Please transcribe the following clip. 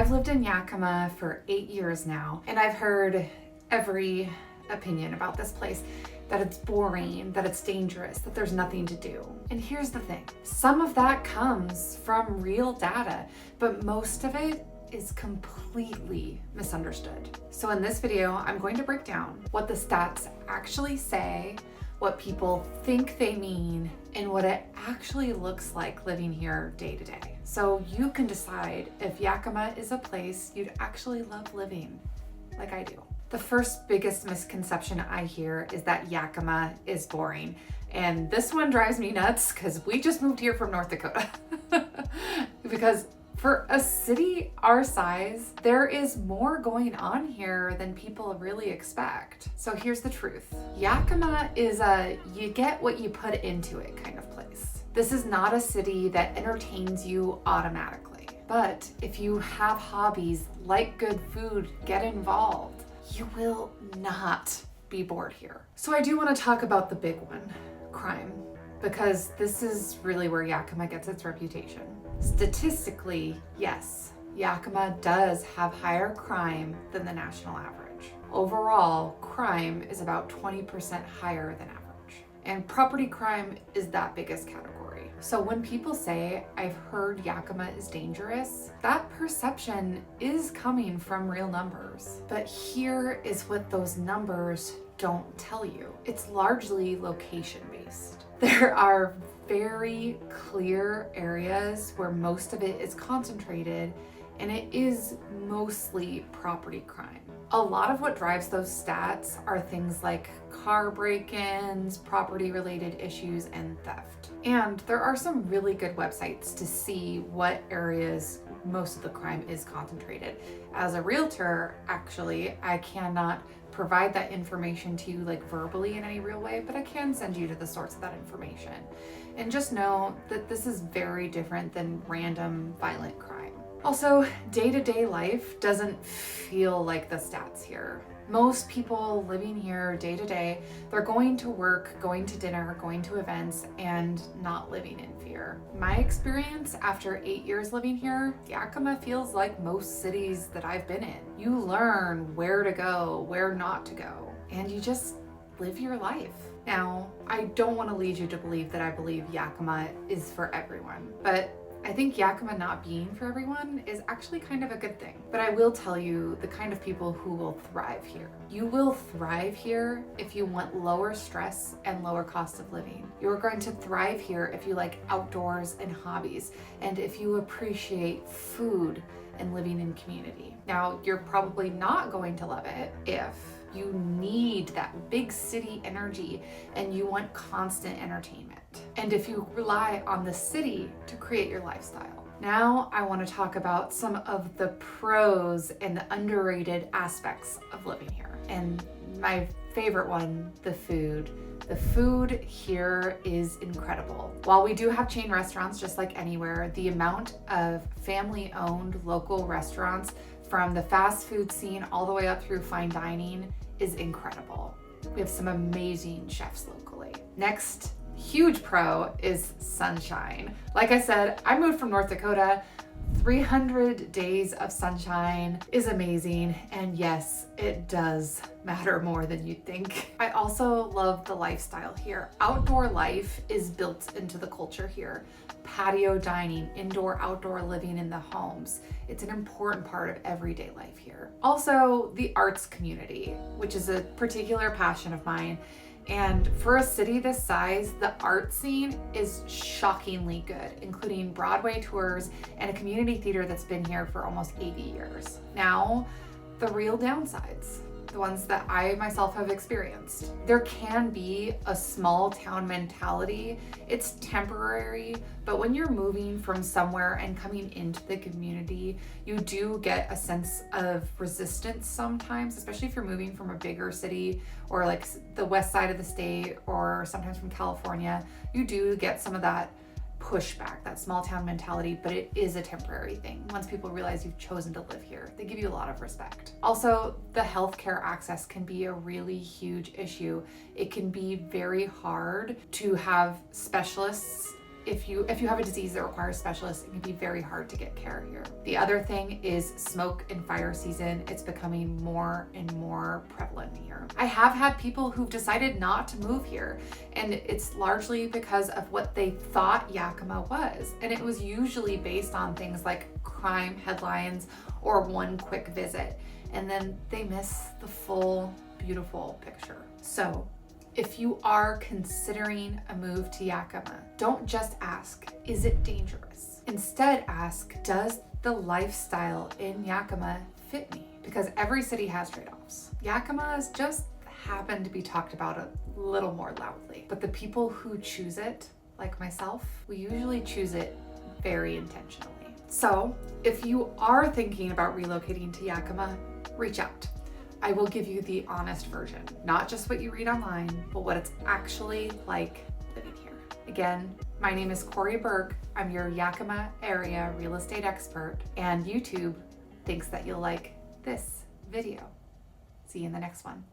I've lived in Yakima for 8 years now, and I've heard every opinion about this place. That it's boring, that it's dangerous, that there's nothing to do. And here's the thing, some of that comes from real data, but most of it is completely misunderstood. So in this video, I'm going to break down what the stats actually say, what people think they mean, and what it actually looks like living here day to day. So you can decide if Yakima is a place you'd actually love living, like I do. The first biggest misconception I hear is that Yakima is boring. And this one drives me nuts because we just moved here from North Dakota. Because for a city our size, there is more going on here than people really expect. So here's the truth. Yakima is a you get what you put into it kind of place. This is not a city that entertains you automatically. But if you have hobbies, like good food, get involved, you will not be bored here. So I do want to talk about the big one, crime, because this is really where Yakima gets its reputation. Statistically, yes, Yakima does have higher crime than the national average. Overall, crime is about 20% higher than average. And property crime is that biggest category. So when people say, I've heard Yakima is dangerous, that perception is coming from real numbers. But here is what those numbers don't tell you. It's largely location-based. There are very clear areas where most of it is concentrated, and it is mostly property crime. A lot of what drives those stats are things like car break-ins, property-related issues, and theft. And there are some really good websites to see what areas most of the crime is concentrated. As a realtor, actually, I cannot provide that information to you like verbally in any real way, but I can send you to the source of that information. And just know that this is very different than random violent crime. Also, day-to-day life doesn't feel like the stats here. Most people living here day to day, they're going to work, going to dinner, going to events, and not living in fear. My experience after 8 years living here, Yakima feels like most cities that I've been in. You learn where to go, where not to go, and you just live your life. Now, I don't want to lead you to believe that I believe Yakima is for everyone, but I think Yakima not being for everyone is actually kind of a good thing. But I will tell you the kind of people who will thrive here. You will thrive here if you want lower stress and lower cost of living. You're going to thrive here if you like outdoors and hobbies, and if you appreciate food and living in community. Now, you're probably not going to love it if you need that big city energy and you want constant entertainment. And if you rely on the city to create your lifestyle. Now I want to talk about some of the pros and the underrated aspects of living here. And my favorite one, the food. The food here is incredible. While we do have chain restaurants just like anywhere, the amount of family-owned local restaurants from the fast food scene all the way up through fine dining is incredible. We have some amazing chefs locally. Next, huge pro is sunshine. Like I said, I moved from North Dakota. 300 days of sunshine is amazing, and yes, it does matter more than you'd think. I also love the lifestyle here. Outdoor life is built into the culture here. Patio dining, indoor, outdoor living in the homes. It's an important part of everyday life here. Also, the arts community, which is a particular passion of mine. And for a city this size, the art scene is shockingly good, including Broadway tours and a community theater that's been here for almost 80 years. Now, the real downsides, the ones that I myself have experienced. There can be a small town mentality. It's temporary, but when you're moving from somewhere and coming into the community, you do get a sense of resistance sometimes, especially if you're moving from a bigger city or like the west side of the state or sometimes from California. You do get some of that pushback, that small town mentality, but it is a temporary thing. Once people realize you've chosen to live here, they give you a lot of respect. Also, the healthcare access can be a really huge issue. It can be very hard to have specialists if you have a disease that requires specialists, it can be very hard to get care here. The other thing is smoke and fire season. It's becoming more and more prevalent here. I have had people who've decided not to move here, and it's largely because of what they thought Yakima was. And it was usually based on things like crime headlines or one quick visit. And then they miss the full, beautiful picture. So if you are considering a move to Yakima, don't just ask, is it dangerous? Instead ask, does the lifestyle in Yakima fit me? Because every city has trade-offs. Yakima's just happened to be talked about a little more loudly. But the people who choose it, like myself, we usually choose it very intentionally. So if you are thinking about relocating to Yakima, reach out. I will give you the honest version, not just what you read online, but what it's actually like living here. Again, my name is Corieburck. I'm your Yakima area real estate expert, and YouTube thinks that you'll like this video. See you in the next one.